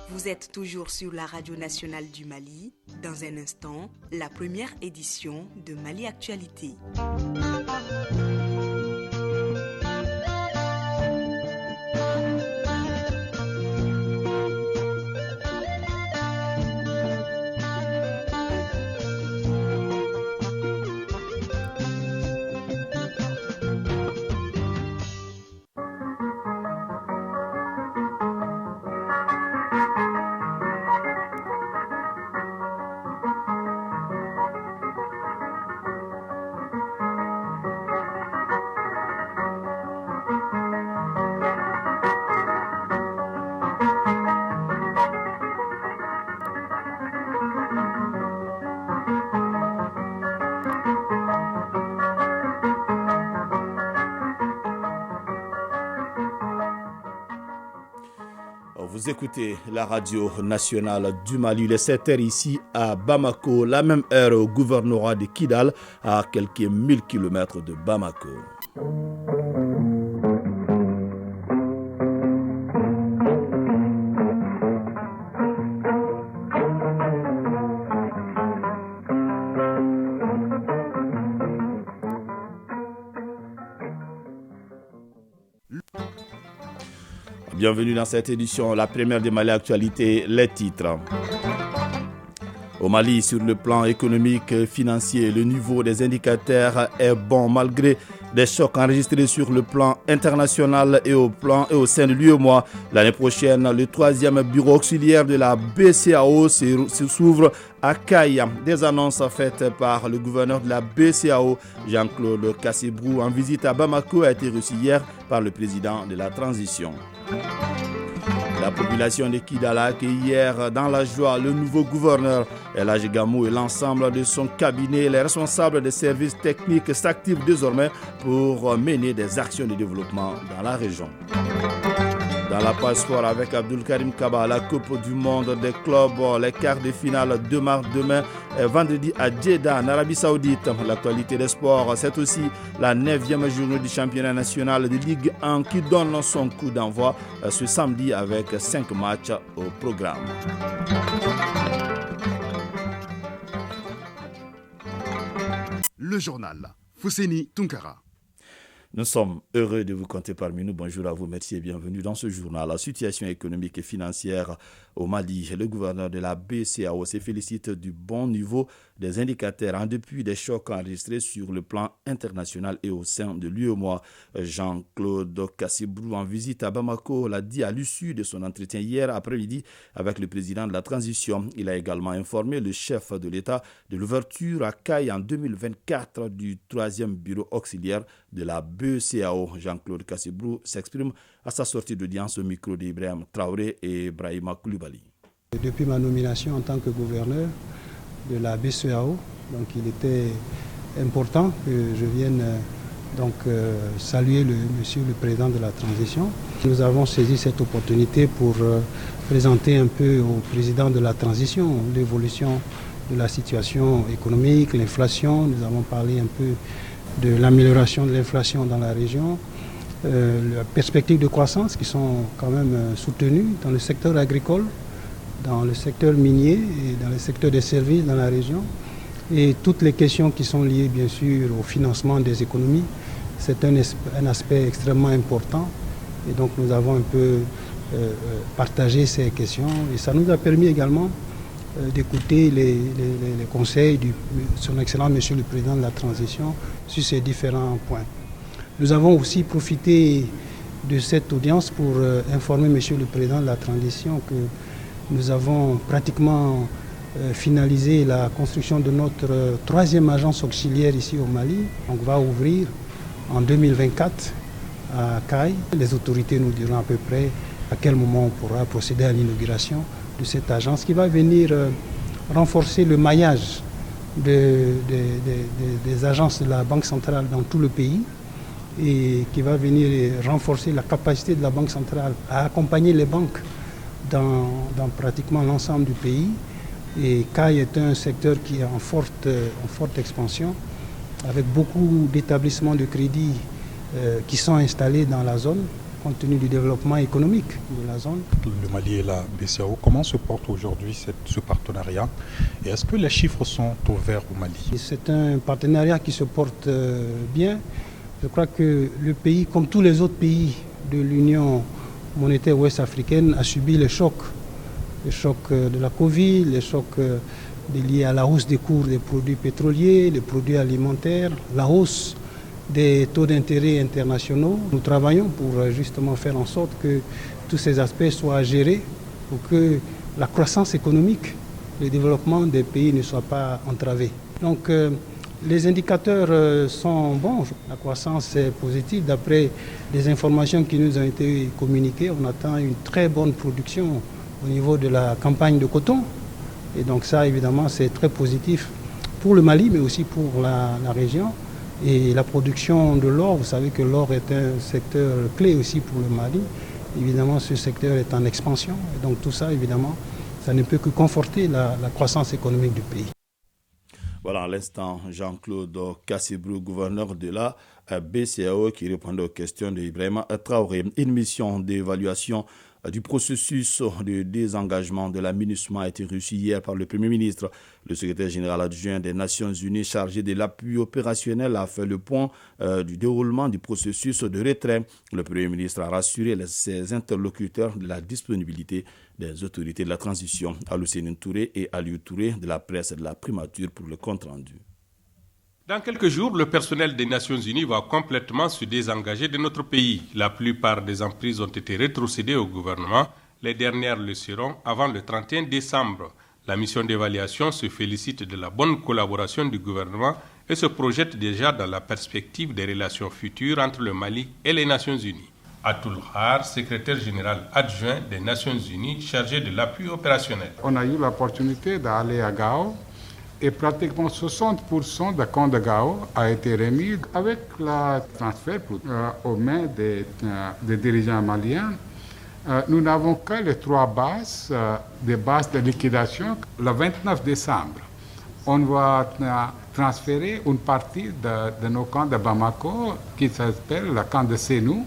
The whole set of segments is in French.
Vous êtes toujours sur la radio nationale du Mali. Dans un instant, la première édition de Mali Actualité. Vous écoutez la radio nationale du Mali, les 7h ici à Bamako, la même heure au gouvernorat de Kidal, à quelques 1000 km de Bamako. Bienvenue dans cette édition, la première de Mali Actualité, les titres. Au Mali, sur le plan économique et financier, le niveau des indicateurs est bon malgré des chocs enregistrés sur le plan international et au sein de l'UEMOA. L'année prochaine, le 3e bureau auxiliaire de la BCEAO s'ouvre à Kaya. Des annonces faites par le gouverneur de la BCEAO, Jean-Claude Cassibrou, en visite à Bamako, a été reçu hier par le président de la transition. La population de Kidal a accueilli hier dans la joie le nouveau gouverneur. El Hadji Gamou et l'ensemble de son cabinet, les responsables des services techniques s'activent désormais pour mener des actions de développement dans la région. Dans la page sport avec Abdul Karim Kaba, la Coupe du monde des clubs, les quarts de finale démarrent demain et vendredi à Jeddah en Arabie Saoudite. L'actualité des sports, c'est aussi la 9e journée du championnat national de Ligue 1 qui donne son coup d'envoi ce samedi avec 5 matchs au programme. Le journal, Fousseni Tunkara. Nous sommes heureux de vous compter parmi nous. Bonjour à vous, merci et bienvenue dans ce journal. La situation économique et financière au Mali, le gouverneur de la BCEAO se félicite du bon niveau des indicateurs en dépit des chocs enregistrés sur le plan international et au sein de l'UEMOA. Jean-Claude Cassibrou, en visite à Bamako, l'a dit à l'issue de son entretien hier après-midi avec le président de la transition. Il a également informé le chef de l'État de l'ouverture à Kaya en 2024 du 3e bureau auxiliaire de la BCEAO. Jean-Claude Cassibrou s'exprime à sa sortie d'audience au micro d'Ibrahim Traoré et Brahima Koulibaly. Depuis ma nomination en tant que gouverneur de la BCEAO, donc il était important que je vienne saluer monsieur le président de la transition. Nous avons saisi cette opportunité pour présenter un peu au président de la transition l'évolution de la situation économique, l'inflation. Nous avons parlé un peu de l'amélioration de l'inflation dans la région, la perspective de croissance qui sont quand même soutenues dans le secteur agricole, dans le secteur minier et dans le secteur des services dans la région, et toutes les questions qui sont liées bien sûr au financement des économies. C'est un aspect extrêmement important et donc nous avons un peu partagé ces questions et ça nous a permis également d'écouter les conseils de son Excellence Monsieur le Président de la Transition sur ces différents points. Nous avons aussi profité de cette audience pour informer Monsieur le Président de la Transition que nous avons pratiquement finalisé la construction de notre 3e agence auxiliaire ici au Mali. On va ouvrir en 2024 à Kaya. Les autorités nous diront à peu près à quel moment on pourra procéder à l'inauguration de cette agence qui va venir renforcer le maillage des agences de la Banque centrale dans tout le pays et qui va venir renforcer la capacité de la Banque centrale à accompagner les banques dans pratiquement l'ensemble du pays. Et Kaya est un secteur qui est en forte expansion avec beaucoup d'établissements de crédit qui sont installés dans la zone, compte tenu du développement économique de la zone. Le Mali et la BCEAO, comment se porte aujourd'hui ce partenariat et est-ce que les chiffres sont au vert au Mali? C'est un partenariat qui se porte bien. Je crois que le pays, comme tous les autres pays de l'Union monétaire ouest-africaine, a subi les chocs de la Covid, les chocs liés à la hausse des cours des produits pétroliers, des produits alimentaires, la hausse des taux d'intérêt internationaux. Nous travaillons pour justement faire en sorte que tous ces aspects soient gérés pour que la croissance économique, le développement des pays ne soit pas entravé. Donc les indicateurs sont bons, la croissance est positive. D'après les informations qui nous ont été communiquées, on attend une très bonne production au niveau de la campagne de coton. Et donc ça, évidemment, c'est très positif pour le Mali, mais aussi pour la région. Et la production de l'or, vous savez que l'or est un secteur clé aussi pour le Mali. Évidemment, ce secteur est en expansion. Et donc tout ça, évidemment, ça ne peut que conforter la croissance économique du pays. Voilà, à l'instant, Jean-Claude Kassibrou, gouverneur de la BCEAO, qui répondait aux questions d'Ibrahima Traoré. Une mission d'évaluation du processus de désengagement de la MINUSMA a été reçu hier par le Premier ministre. Le secrétaire général adjoint des Nations Unies chargé de l'appui opérationnel a fait le point du déroulement du processus de retrait. Le Premier ministre a rassuré ses interlocuteurs de la disponibilité des autorités de la transition. Aloussine Touré et Aliou Touré de la presse et de la primature pour le compte-rendu. Dans quelques jours, le personnel des Nations Unies va complètement se désengager de notre pays. La plupart des emprises ont été rétrocédées au gouvernement. Les dernières le seront avant le 31 décembre. La mission d'évaluation se félicite de la bonne collaboration du gouvernement et se projette déjà dans la perspective des relations futures entre le Mali et les Nations Unies. Atoul Har, secrétaire général adjoint des Nations Unies chargé de l'appui opérationnel. On a eu l'opportunité d'aller à Gao. Et pratiquement 60% des camps de Gao a été remis avec le transfert aux mains des dirigeants maliens. Nous n'avons que les 3 bases, des bases de liquidation. Le 29 décembre, on va transférer une partie de nos camps de Bamako qui s'appelle le camp de Sénou.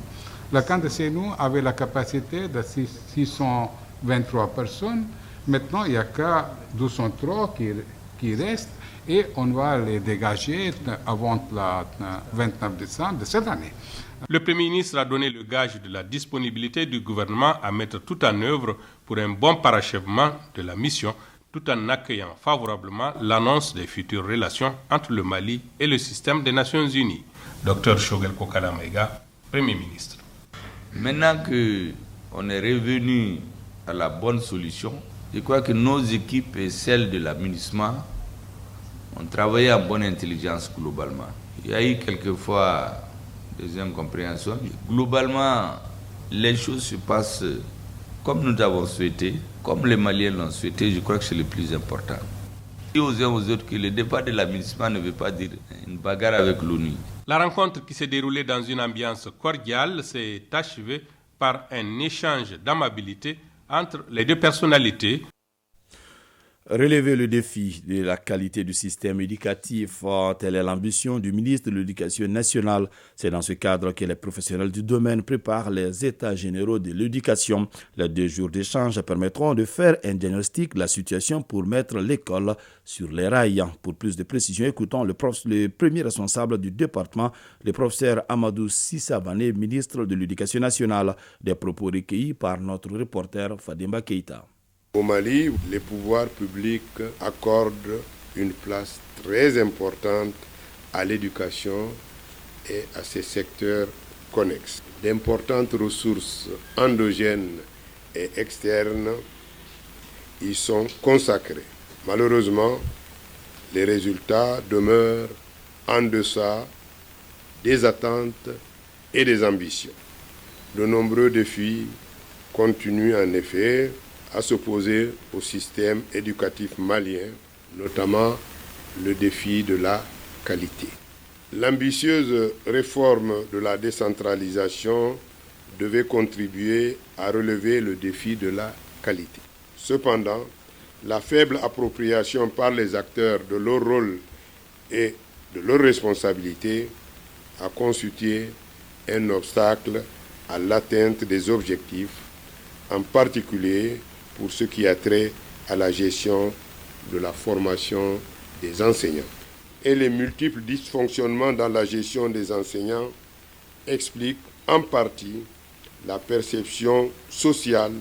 Le camp de Sénou avait la capacité de 623 personnes. Maintenant, il n'y a que 203 qui restent et on va les dégager avant le 29 décembre de cette année. Le Premier ministre a donné le gage de la disponibilité du gouvernement à mettre tout en œuvre pour un bon parachèvement de la mission, tout en accueillant favorablement l'annonce des futures relations entre le Mali et le système des Nations Unies. Dr Shogel Kokala Maïga, Premier ministre. Maintenant qu'on est revenu à la bonne solution, je crois que nos équipes et celles de la MINUSMA ont travaillé en bonne intelligence globalement. Il y a eu quelquefois des incompréhensions. Globalement, les choses se passent comme nous avons souhaité, comme les Maliens l'ont souhaité. Je crois que c'est le plus important. Et aux uns aux autres que le départ de la MINUSMA ne veut pas dire une bagarre avec l'ONU. La rencontre qui s'est déroulée dans une ambiance cordiale s'est achevée par un échange d'amabilité entre les deux personnalités. Relever le défi de la qualité du système éducatif, telle est l'ambition du ministre de l'Éducation nationale. C'est dans ce cadre que les professionnels du domaine préparent les états généraux de l'éducation. Les 2 jours d'échange permettront de faire un diagnostic de la situation pour mettre l'école sur les rails. Pour plus de précisions, écoutons le premier responsable du département, le professeur Amadou Sissavané, ministre de l'Éducation nationale. Des propos recueillis par notre reporter Fadimba Keïta. Au Mali, les pouvoirs publics accordent une place très importante à l'éducation et à ses secteurs connexes. D'importantes ressources endogènes et externes y sont consacrées. Malheureusement, les résultats demeurent en deçà des attentes et des ambitions. De nombreux défis continuent en effet à s'opposer au système éducatif malien, notamment le défi de la qualité. L'ambitieuse réforme de la décentralisation devait contribuer à relever le défi de la qualité. Cependant, la faible appropriation par les acteurs de leur rôle et de leurs responsabilités a constitué un obstacle à l'atteinte des objectifs, en particulier pour ce qui a trait à la gestion de la formation des enseignants. Et les multiples dysfonctionnements dans la gestion des enseignants expliquent en partie la perception sociale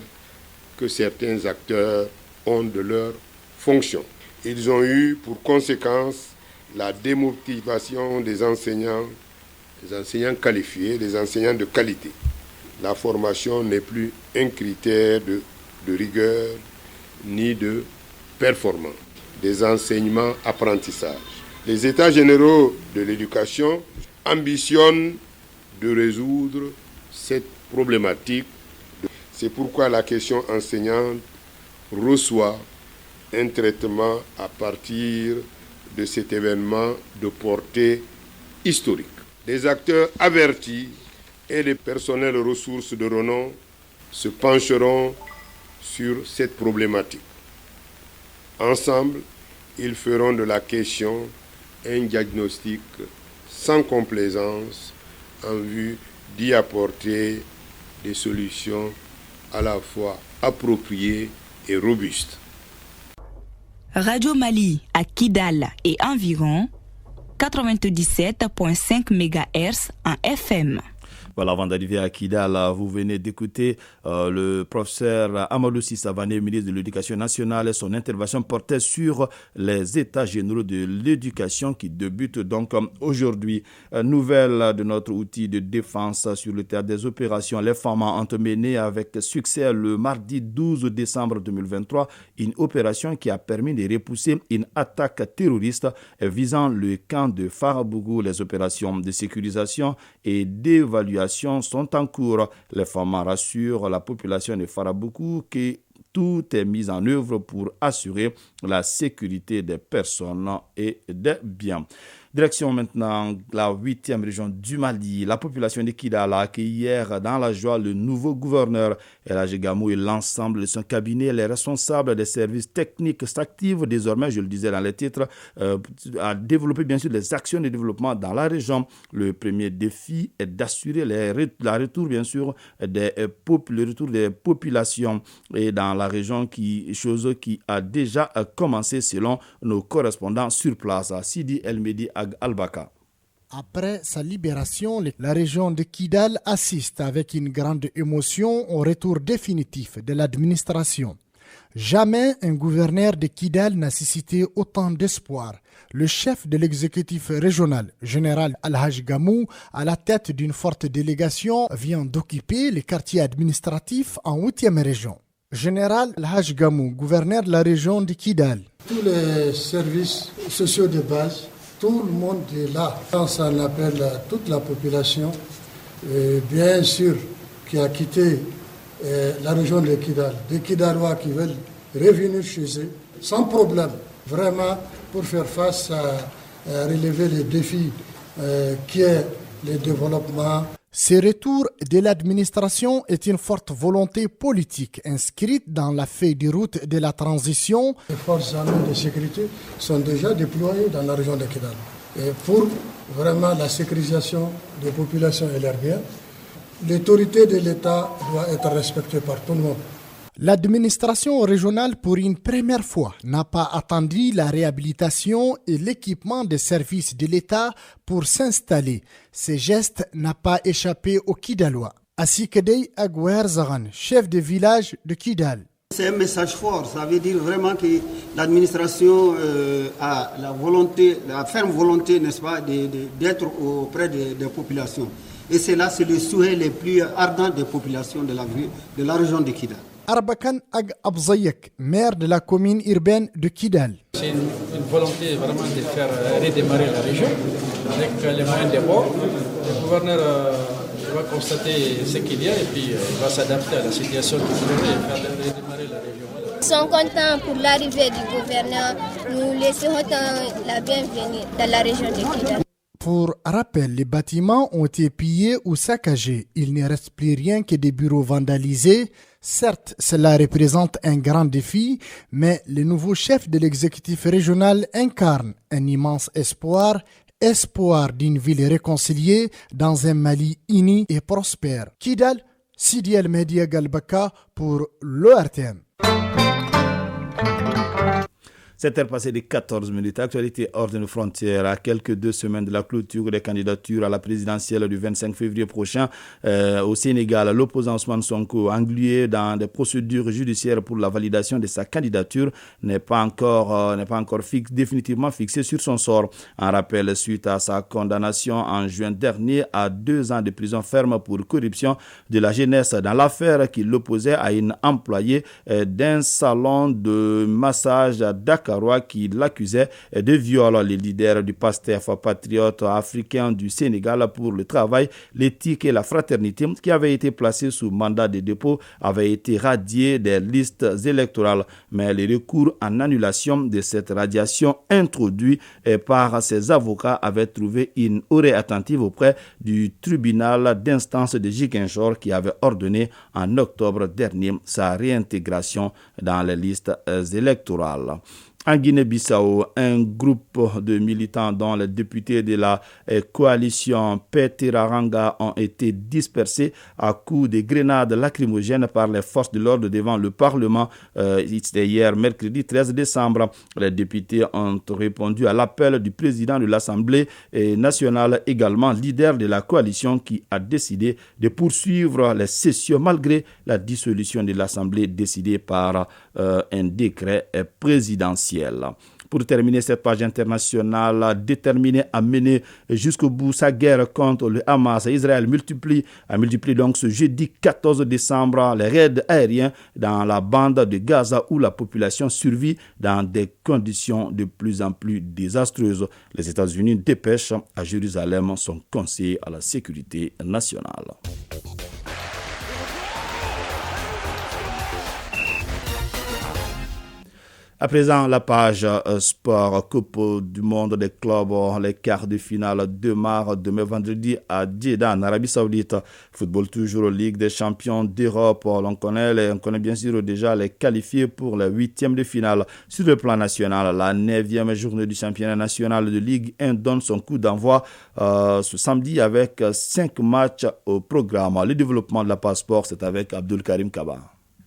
que certains acteurs ont de leur fonction. Ils ont eu pour conséquence la démotivation des enseignants qualifiés, des enseignants de qualité. La formation n'est plus un critère de rigueur ni de performance. Des enseignements-apprentissages. Les États généraux de l'éducation ambitionnent de résoudre cette problématique. C'est pourquoi la question enseignante reçoit un traitement à partir de cet événement de portée historique. Des acteurs avertis et les personnels ressources de renom se pencheront sur cette problématique. Ensemble, ils feront de la question un diagnostic sans complaisance en vue d'y apporter des solutions à la fois appropriées et robustes. Radio Mali à Kidal et environ 97.5 MHz en FM. Voilà, avant d'arriver à Kidal, vous venez d'écouter le professeur Amadou Sissavané, ministre de l'Éducation nationale. Son intervention portait sur les états généraux de l'éducation qui débutent donc aujourd'hui. Nouvelle de notre outil de défense sur le théâtre des opérations. Les femmes ont mené avec succès le mardi 12 décembre 2023 une opération qui a permis de repousser une attaque terroriste visant le camp de Farabougou. Les opérations de sécurisation et d'évaluation sont en cours. Les femmes rassurent la population de Farabougou que tout est mis en œuvre pour assurer la sécurité des personnes et des biens. Direction maintenant la 8e région du Mali. La population de Kidal a accueilli hier dans la joie le nouveau gouverneur El Hadji Gamou et l'ensemble de son cabinet. Les responsables des services techniques s'activent désormais, je le disais dans les titres, à développer bien sûr les actions de développement dans la région. Le premier défi est d'assurer le retour bien sûr des populations et dans la région, chose qui a déjà commencé selon nos correspondants sur place. Sidi El Medi Al-Baka. Après sa libération, la région de Kidal assiste avec une grande émotion au retour définitif de l'administration. Jamais un gouverneur de Kidal n'a suscité autant d'espoir. Le chef de l'exécutif régional, général El Hadji Gamou, à la tête d'une forte délégation, vient d'occuper les quartiers administratifs en 8e région. Général El Hadji Gamou, gouverneur de la région de Kidal. Tous les services sociaux de base, tout le monde est là. On s'en appelle à toute la population, bien sûr, qui a quitté la région de Kidal. Des Kidalois qui veulent revenir chez eux, sans problème, vraiment, pour faire face à relever les défis qui est le développement. Ce retour de l'administration est une forte volonté politique inscrite dans la feuille de route de la transition. Les forces armées de sécurité sont déjà déployées dans la région de Kidal. Et pour vraiment la sécurisation des populations et leurs biens, l'autorité de l'État doit être respectée par tout le monde. L'administration régionale, pour une première fois, n'a pas attendu la réhabilitation et l'équipement des services de l'État pour s'installer. Ce geste n'a pas échappé aux Kidalois. Asikadei Agouer Zaran, chef de village de Kidal. C'est un message fort, ça veut dire vraiment que l'administration a la ferme volonté, n'est-ce pas, d'être auprès des populations. Et c'est le souhait le plus ardent des populations de la région de Kidal. Arbakan Ag Abzayek, maire de la commune urbaine de Kidal. C'est une volonté vraiment de faire redémarrer la région avec les moyens des bords. Le gouverneur va constater ce qu'il y a et puis il va s'adapter à la situation qui se trouve et faire redémarrer la région. Nous sommes contents pour l'arrivée du gouverneur. Nous laissons la bienvenue dans la région de Kidal. Pour rappel, les bâtiments ont été pillés ou saccagés. Il ne reste plus rien que des bureaux vandalisés. Certes, cela représente un grand défi, mais le nouveau chef de l'exécutif régional incarne un immense espoir espoir d'une ville réconciliée dans un Mali uni et prospère. Kidal, Sidi El Media Galbaka pour l'ORTM. 7h passées de 14 minutes. Actualité hors de nos frontières. À quelques 2 semaines de la clôture des candidatures à la présidentielle du 25 février prochain au Sénégal, l'opposant Ousmane Sonko, englué dans des procédures judiciaires pour la validation de sa candidature, n'est pas encore définitivement fixé sur son sort. Un rappel suite à sa condamnation en juin dernier à 2 ans de prison ferme pour corruption de la jeunesse dans l'affaire qui l'opposait à une employée d'un salon de massage à Dakar qui l'accusait de viol. Les leaders du PASTEF, patriote africain du Sénégal pour le travail, l'éthique et la fraternité, qui avait été placé sous mandat de dépôt, avait été radié des listes électorales. Mais les recours en annulation de cette radiation introduit par ses avocats avaient trouvé une oreille attentive auprès du tribunal d'instance de Ziguinchor qui avait ordonné en octobre dernier sa réintégration dans les listes électorales. En Guinée-Bissau, un groupe de militants dont les députés de la coalition Petiraranga ont été dispersés à coups de grenades lacrymogènes par les forces de l'ordre devant le Parlement. C'était hier, mercredi 13 décembre. Les députés ont répondu à l'appel du président de l'Assemblée nationale, également leader de la coalition, qui a décidé de poursuivre les sessions malgré la dissolution de l'Assemblée décidée par un décret présidentiel. Pour terminer cette page internationale, déterminée à mener jusqu'au bout sa guerre contre le Hamas, Israël a multiplié donc ce jeudi 14 décembre les raids aériens dans la bande de Gaza où la population survit dans des conditions de plus en plus désastreuses. Les États-Unis dépêchent à Jérusalem son conseiller à la sécurité nationale. À présent, la page sport, Coupe du monde des clubs, les quarts de finale démarrent demain vendredi à Jeddah, en Arabie Saoudite. Football toujours, Ligue des champions d'Europe. On connaît bien sûr déjà les qualifiés pour les 8e de finale. Sur le plan national, la 9e journée du championnat national de Ligue 1 donne son coup d'envoi ce samedi avec 5 matchs au programme. Le développement de la Passeport, c'est avec Abdul Karim Kaba.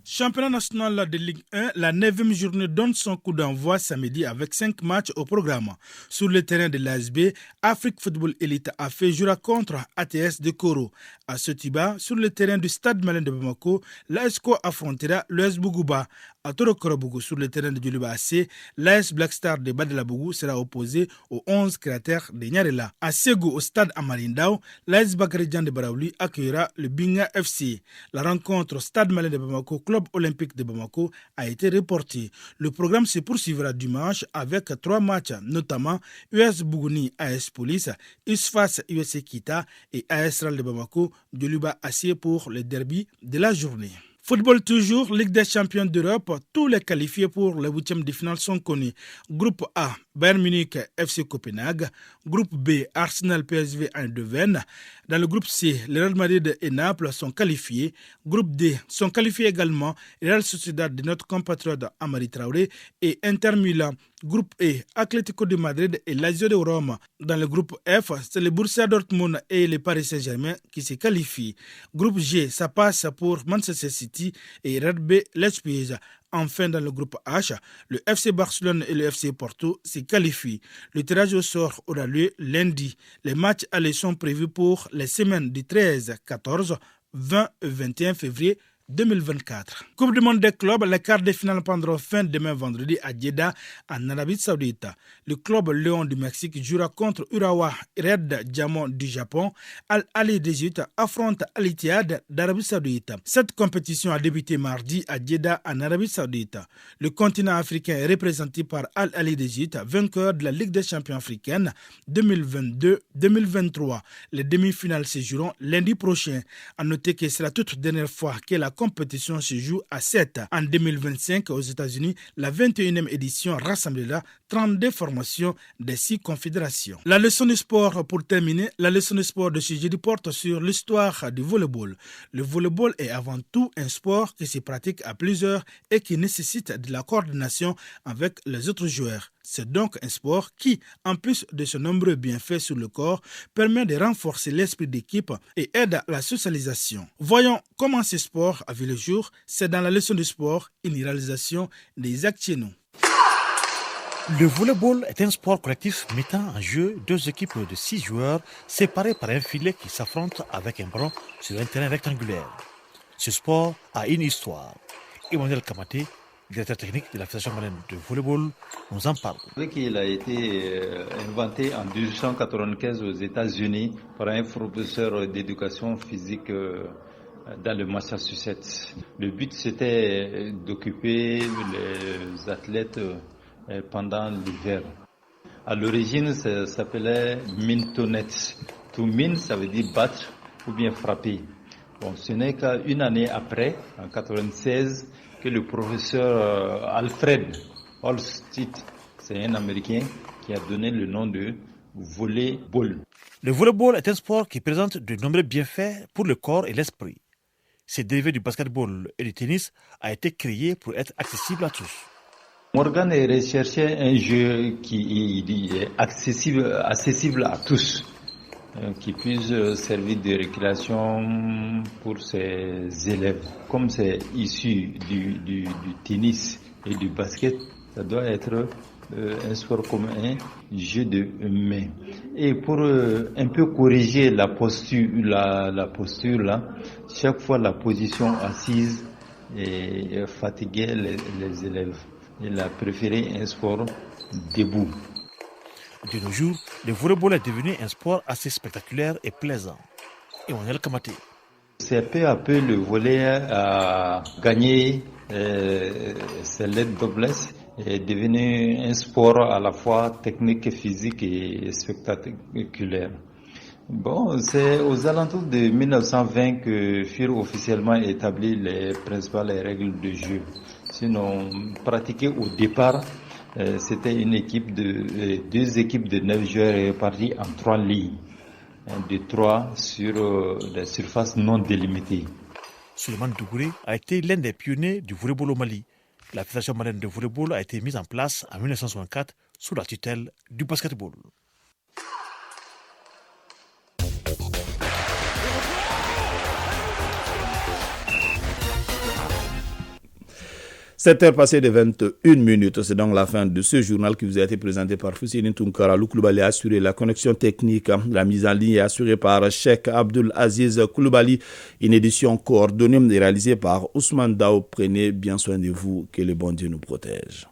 Championnat national de Ligue 1, la 9e journée donne son coup d'envoi samedi avec 5 matchs au programme. Sur le terrain de l'ASB, Afrique Football Elite a fait jouera contre ATS de Koro. À Sotiba, sur le terrain du Stade Malien de Bamako, l'ASCO affrontera l'AS Bougouba. À Torokorobougou, sur le terrain de Djoliba AC, l'AS Black Star de Badelabougou sera opposé aux 11 créateurs de Nyarela. À Ségou, au stade Amarindao, l'AS Bakaridjan de Baraouli accueillera le Binga FC. La rencontre au Stade Malien de Bamako, Club olympique de Bamako, a été reportée. Le programme se poursuivra dimanche avec 3 matchs, notamment US Bougouni, AS Police, USFAS, US Kita et AS Ral de Bamako, Djoliba AC pour le derby de la journée. Football toujours, Ligue des champions d'Europe, tous les qualifiés pour les 8e de finale sont connus. Groupe A, Bayern Munich, FC Copenhague. Groupe B, Arsenal, PSV Eindhoven. Dans le groupe C, le Real Madrid et Naples sont qualifiés. Groupe D sont qualifiés également Real Sociedad de notre compatriote Amari Traoré et Inter Milan. Groupe E, Atlético de Madrid et Lazio de Rome. Dans le groupe F, c'est le Borussia Dortmund et le Paris Saint-Germain qui se qualifient. Groupe G, ça passe pour Manchester City et Red Bull Leipzig. Enfin, dans le groupe H, le FC Barcelone et le FC Porto se qualifient. Le tirage au sort aura lieu lundi. Les matchs allés sont prévus pour les semaines du 13, 14, 20 et 21 février 2024. Coupe du monde des clubs, les quarts de finale prendront fin demain vendredi à Jeddah, en Arabie Saoudite. Le club Léon du Mexique jouera contre Urawa Red Diamond du Japon. Al-Ali d'Égypte affronte Al-Ittihad d'Arabie Saoudite. Cette compétition a débuté mardi à Jeddah, en Arabie Saoudite. Le continent africain est représenté par Al-Ali d'Égypte, vainqueur de la Ligue des champions africaine 2022-2023. Les demi-finales se joueront lundi prochain. À noter que c'est la toute dernière fois que la compétition se joue à 7. En 2025, aux États-Unis, la 21e édition rassemblera 32 formations des 6 confédérations. La leçon de sport, pour terminer, la leçon de sport de ce jeudi porte sur l'histoire du volleyball. Le volleyball est avant tout un sport qui se pratique à plusieurs et qui nécessite de la coordination avec les autres joueurs. C'est donc un sport qui, en plus de ses nombreux bienfaits sur le corps, permet de renforcer l'esprit d'équipe et aide à la socialisation. Voyons comment ce sport a vu le jour. C'est dans la leçon de sport, une réalisation d'Isaac Tchenou. Le volleyball est un sport collectif mettant en jeu 2 équipes de 6 joueurs séparées par un filet qui s'affrontent avec un ballon sur un terrain rectangulaire. Ce sport a une histoire. Emmanuel Kamaté, directeur technique de la Fédération malienne de volleyball, nous en parle. Il a été inventé en 1895 aux États-Unis par un professeur d'éducation physique dans le Massachusetts. Le but, c'était d'occuper les athlètes pendant l'hiver. À l'origine, ça s'appelait mintonette. To min, ça veut dire battre ou bien frapper. Bon, ce n'est qu'une année après, en 1996, que le professeur Alfred Holstitt, c'est un Américain, qui a donné le nom de volleyball. Le volleyball est un sport qui présente de nombreux bienfaits pour le corps et l'esprit. Ce dérivé du basketball et du tennis a été créé pour être accessible à tous. Morgan a recherché un jeu qui est accessible à tous, qui puisse servir de récréation pour ses élèves. Comme c'est issu du tennis et du basket, ça doit être un sport comme un jeu de main. Et pour un peu corriger la posture là, chaque fois la position assise et fatiguait les élèves. Il a préféré un sport debout. De nos jours, le volleyball est devenu un sport assez spectaculaire et plaisant. Emmanuel Kamaté. C'est peu à peu le volley a gagné ses lettres de noblesse et est devenu un sport à la fois technique, physique et spectaculaire. Bon, c'est aux alentours de 1920 que furent officiellement établies les principales règles de jeu. Sinon, pratiqué au départ, c'était deux équipes de 9 joueurs réparties en 3 lignes, de 3 sur des surfaces non délimitées. Souleymane Dougouré a été l'un des pionniers du volleyball au Mali. La Fédération malienne de volleyball a été mise en place en 1964 sous la tutelle du basketball. Sept heures passées de 21 minutes, c'est donc la fin de ce journal qui vous a été présenté par Foussine Tounkara. Lou Koulibaly a assuré la connexion technique. La mise en ligne est assurée par Cheikh Abdul Aziz Koulibaly. Une édition coordonnée et réalisée par Ousmane Dao. Prenez bien soin de vous, que le bon Dieu nous protège.